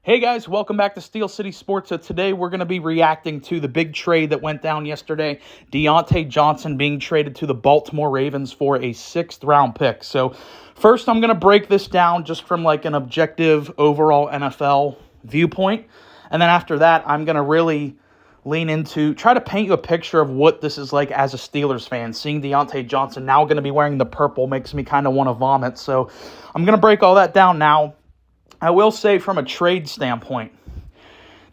Hey guys, welcome back to Steel City Sports. So today we're going to be reacting to the big trade that went down yesterday. Diontae Johnson being traded to the Baltimore Ravens for a 6th round pick. So first I'm going to break this down just from like an objective overall NFL viewpoint. And then after that, I'm going to really lean into, try to paint you a picture of what this is like as a Steelers fan. Seeing Diontae Johnson now going to be wearing the purple makes me kind of want to vomit. So I'm going to break all that down now. I will say from a trade standpoint,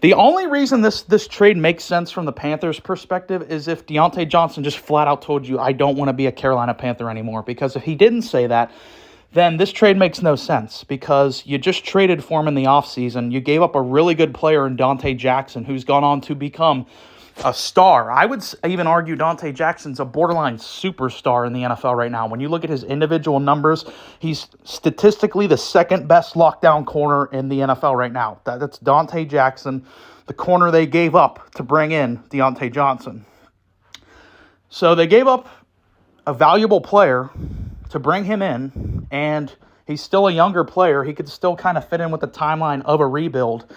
the only reason this trade makes sense from the Panthers' perspective is if Diontae Johnson just flat out told you, I don't want to be a Carolina Panther anymore. Because if he didn't say that, then this trade makes no sense because you just traded for him in the offseason. You gave up a really good player in Diontae Jackson, who's gone on to become a star. I would even argue Diontae Jackson's a borderline superstar in the NFL right now. When you look at his individual numbers, he's statistically the second best lockdown corner in the NFL right now. That's Diontae Jackson, the corner they gave up to bring in Diontae Johnson. So they gave up a valuable player to bring him in, and he's still a younger player. He could still kind of fit in with the timeline of a rebuild.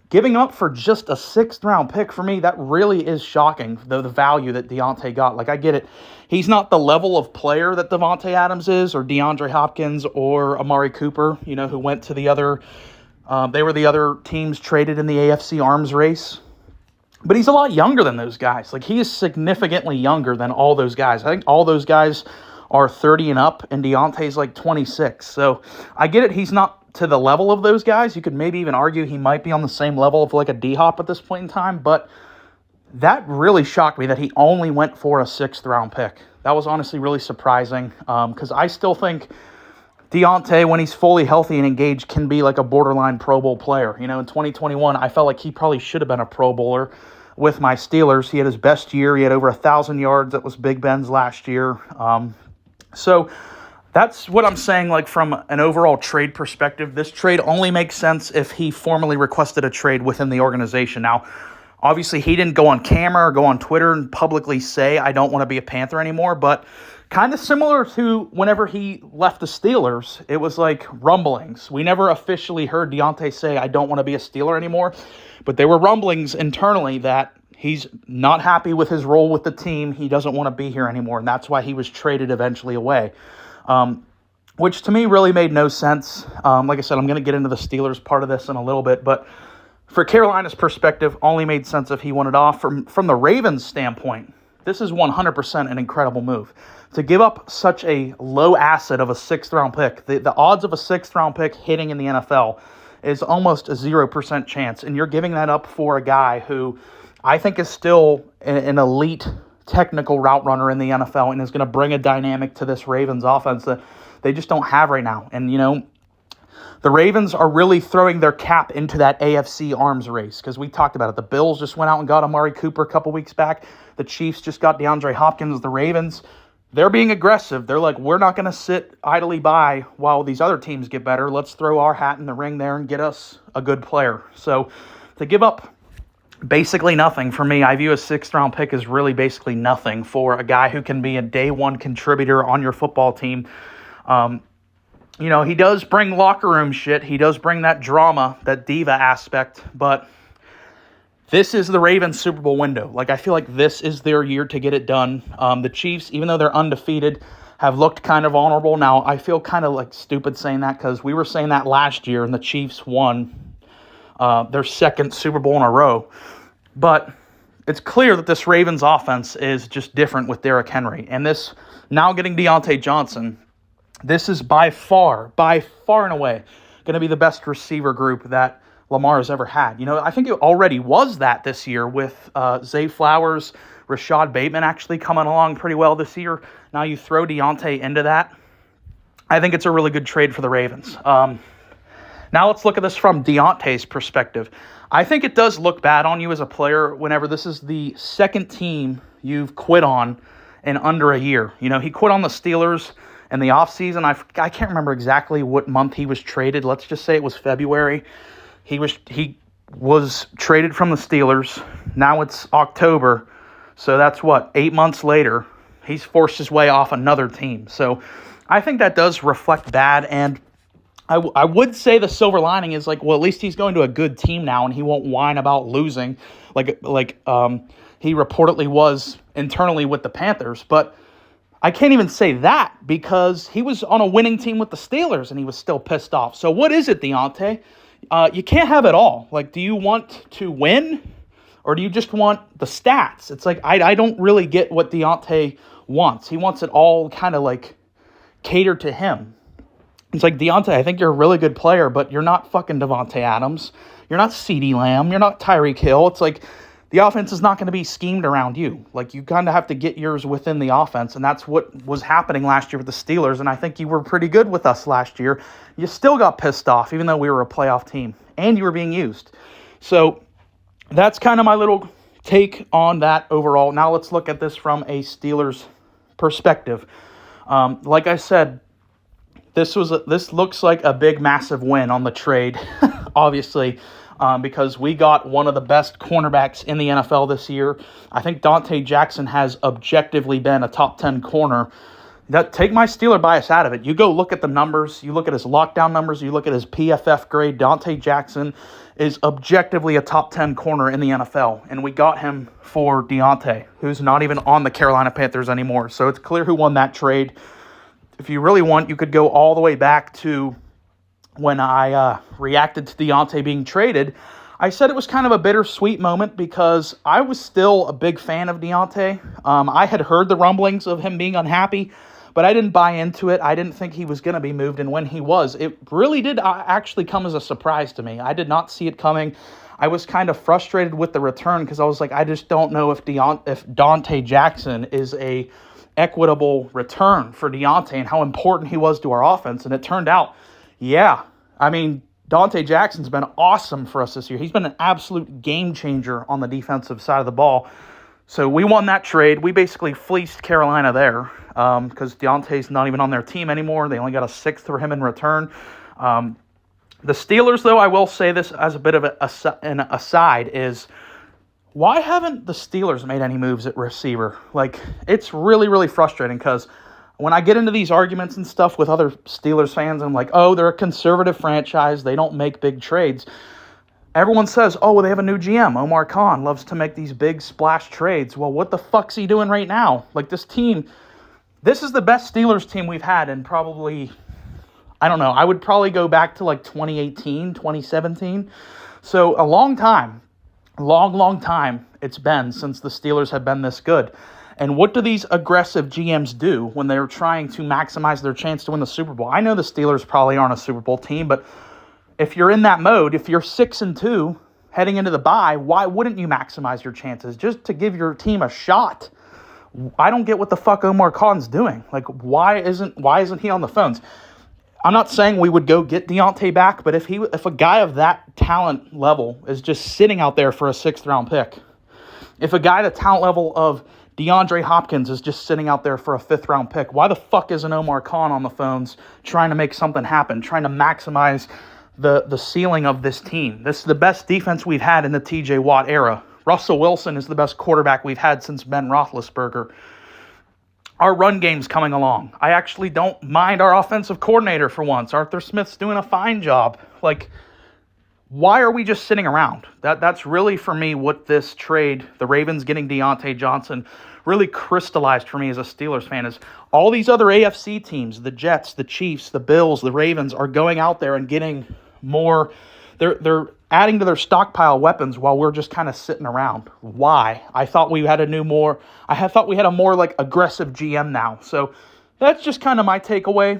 Giving up for just a 6th round pick, for me, that really is shocking, the value that Diontae got. Like, I get it. He's not the level of player that Davante Adams is, or DeAndre Hopkins, or Amari Cooper, who went to the other, they were the other teams traded in the AFC arms race. But he's a lot younger than those guys. Like, he is significantly younger than all those guys. I think all those guys are 30 and up, and Diontae's like 26. So I get it. He's not to the level of those guys. You could maybe even argue he might be on the same level of like a D-Hop at this point in time, but that really shocked me that he only went for a 6th round pick. That was honestly really surprising because I still think Diontae, when he's fully healthy and engaged, can be like a borderline Pro Bowl player. In 2021, I felt like he probably should have been a Pro Bowler with my Steelers. He had his best year. He had over 1,000 yards. That was Big Ben's last year. So that's what I'm saying, like from an overall trade perspective. This trade only makes sense if he formally requested a trade within the organization. Now, obviously, he didn't go on camera or go on Twitter and publicly say, I don't want to be a Panther anymore. But kind of similar to whenever he left the Steelers, it was like rumblings. We never officially heard Diontae say, I don't want to be a Steeler anymore. But there were rumblings internally that he's not happy with his role with the team. He doesn't want to be here anymore. And that's why he was traded eventually away. Which to me really made no sense. Like I said, I'm going to get into the Steelers part of this in a little bit, but for Carolina's perspective, only made sense if he wanted off. From the Ravens' standpoint, this is 100% an incredible move. To give up such a low asset of a 6th round pick, the odds of a 6th round pick hitting in the NFL is almost a 0% chance, and you're giving that up for a guy who I think is still an elite technical route runner in the NFL and is going to bring a dynamic to this Ravens offense that they just don't have right now. And, the Ravens are really throwing their cap into that AFC arms race because we talked about it. The Bills just went out and got Amari Cooper a couple weeks back. The Chiefs just got DeAndre Hopkins. The Ravens, they're being aggressive. They're like, we're not going to sit idly by while these other teams get better. Let's throw our hat in the ring there and get us a good player. So to give up basically nothing, for me, I view a 6th round pick as really basically nothing for a guy who can be a day one contributor on your football team. He does bring locker room shit. He does bring that drama, that diva aspect, but this is the Ravens Super Bowl window. Like, I feel like this is their year to get it done. The Chiefs, even though they're undefeated, have looked kind of vulnerable. Now, I feel kind of like stupid saying that because we were saying that last year and the Chiefs won their 2nd Super Bowl in a row. But it's clear that this Ravens offense is just different with Derrick Henry. And this, now getting Diontae Johnson, this is by far and away going to be the best receiver group that Lamar has ever had. I think it already was that this year with Zay Flowers, Rashad Bateman actually coming along pretty well this year. Now you throw Diontae into that. I think it's a really good trade for the Ravens. Now let's look at this from Diontae's perspective. I think it does look bad on you as a player whenever this is the 2nd team you've quit on in under a year. He quit on the Steelers in the offseason. I can't remember exactly what month he was traded. Let's just say it was February. He was traded from the Steelers. Now it's October. So that's 8 months later. He's forced his way off another team. So I think that does reflect bad, and I would say the silver lining is like, well, at least he's going to a good team now, and he won't whine about losing like he reportedly was internally with the Panthers. But I can't even say that because he was on a winning team with the Steelers and he was still pissed off. So what is it, Diontae? You can't have it all. Like, do you want to win or do you just want the stats? It's like, I don't really get what Diontae wants. He wants it all kind of like catered to him. It's like, Diontae, I think you're a really good player, but you're not fucking Devontae Adams. You're not CeeDee Lamb. You're not Tyreek Hill. It's like the offense is not going to be schemed around you. Like, you kind of have to get yours within the offense, and that's what was happening last year with the Steelers, and I think you were pretty good with us last year. You still got pissed off, even though we were a playoff team, and you were being used. So that's kind of my little take on that overall. Now let's look at this from a Steelers perspective. Like I said, this looks like a big, massive win on the trade, obviously, because we got one of the best cornerbacks in the NFL this year. I think Diontae Jackson has objectively been a top 10 corner. Take my Steeler bias out of it. You go look at the numbers. You look at his lockdown numbers. You look at his PFF grade. Diontae Jackson is objectively a top 10 corner in the NFL, and we got him for Diontae, who's not even on the Carolina Panthers anymore. So it's clear who won that trade. If you really want, you could go all the way back to when I reacted to Diontae being traded. I said it was kind of a bittersweet moment because I was still a big fan of Diontae. I had heard the rumblings of him being unhappy, but I didn't buy into it. I didn't think he was going to be moved, and when he was, it really did actually come as a surprise to me. I did not see it coming. I was kind of frustrated with the return because I was like, I just don't know if Diontae Jackson is a equitable return for Diontae and how important he was to our offense. And it turned out, yeah, I mean, Diontae Jackson's been awesome for us this year. He's been an absolute game changer on the defensive side of the ball. So we won that trade. We basically fleeced Carolina there because Diontae's not even on their team anymore. They only got a sixth for him in return. The Steelers, though, I will say this as a bit of an aside, is why haven't the Steelers made any moves at receiver? Like, it's really, really frustrating because when I get into these arguments and stuff with other Steelers fans, I'm like, oh, they're a conservative franchise. They don't make big trades. Everyone says, oh, well, they have a new GM. Omar Khan loves to make these big splash trades. Well, what the fuck's he doing right now? Like, this is the best Steelers team we've had in probably, I don't know, I would probably go back to like 2018, 2017. So a long time. Long time it's been since the Steelers have been this good. And what do these aggressive GMs do when they're trying to maximize their chance to win the Super Bowl? I know the Steelers probably aren't a Super Bowl team, but if you're in that mode, if you're 6-2 heading into the bye, why wouldn't you maximize your chances just to give your team a shot? I don't get what the fuck Omar Khan's doing. Like, why isn't he on the phones? I'm not saying we would go get Diontae back, but if a guy of that talent level is just sitting out there for a 6th-round pick, if a guy the talent level of DeAndre Hopkins is just sitting out there for a 5th-round pick, why the fuck isn't Omar Khan on the phones trying to make something happen, trying to maximize the ceiling of this team? This is the best defense we've had in the TJ Watt era. Russell Wilson is the best quarterback we've had since Ben Roethlisberger. Our run game's coming along. I actually don't mind our offensive coordinator for once. Arthur Smith's doing a fine job. Like, why are we just sitting around? That's really, for me, what this trade, the Ravens getting Diontae Johnson, really crystallized for me as a Steelers fan is all these other AFC teams, the Jets, the Chiefs, the Bills, the Ravens, are going out there and getting more. They're adding to their stockpile weapons while we're just kind of sitting around. Why? I thought we had a more like aggressive GM now. So that's just kind of my takeaway.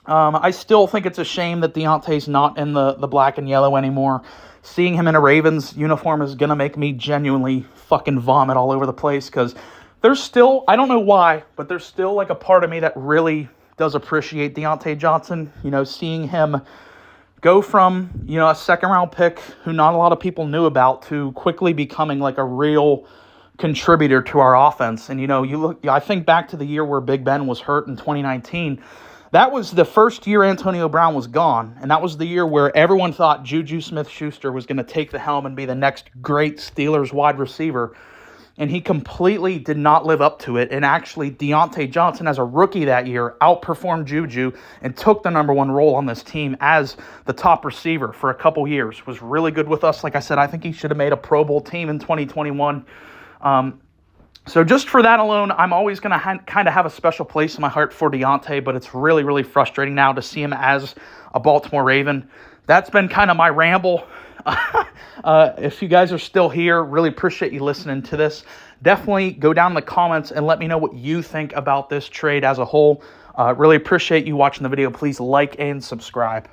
I still think it's a shame that Diontae's not in the black and yellow anymore. Seeing him in a Ravens uniform is going to make me genuinely fucking vomit all over the place because there's still, I don't know why, but there's still like a part of me that really does appreciate Diontae Johnson. You know, seeing him go from, a 2nd-round pick who not a lot of people knew about to quickly becoming like a real contributor to our offense. And, I think back to the year where Big Ben was hurt in 2019. That was the first year Antonio Brown was gone, and that was the year where everyone thought Juju Smith-Schuster was going to take the helm and be the next great Steelers wide receiver. and he completely did not live up to it. And actually, Diontae Johnson, as a rookie that year, outperformed Juju and took the #1 role on this team as the top receiver for a couple years. Was really good with us. Like I said, I think he should have made a Pro Bowl team in 2021. So just for that alone, I'm always going to kind of have a special place in my heart for Diontae, but it's really, really frustrating now to see him as a Baltimore Raven. That's been kind of my ramble. If you guys are still here, really appreciate you listening to this. Definitely go down in the comments and let me know what you think about this trade as a whole. Really appreciate you watching the video. Please like and subscribe.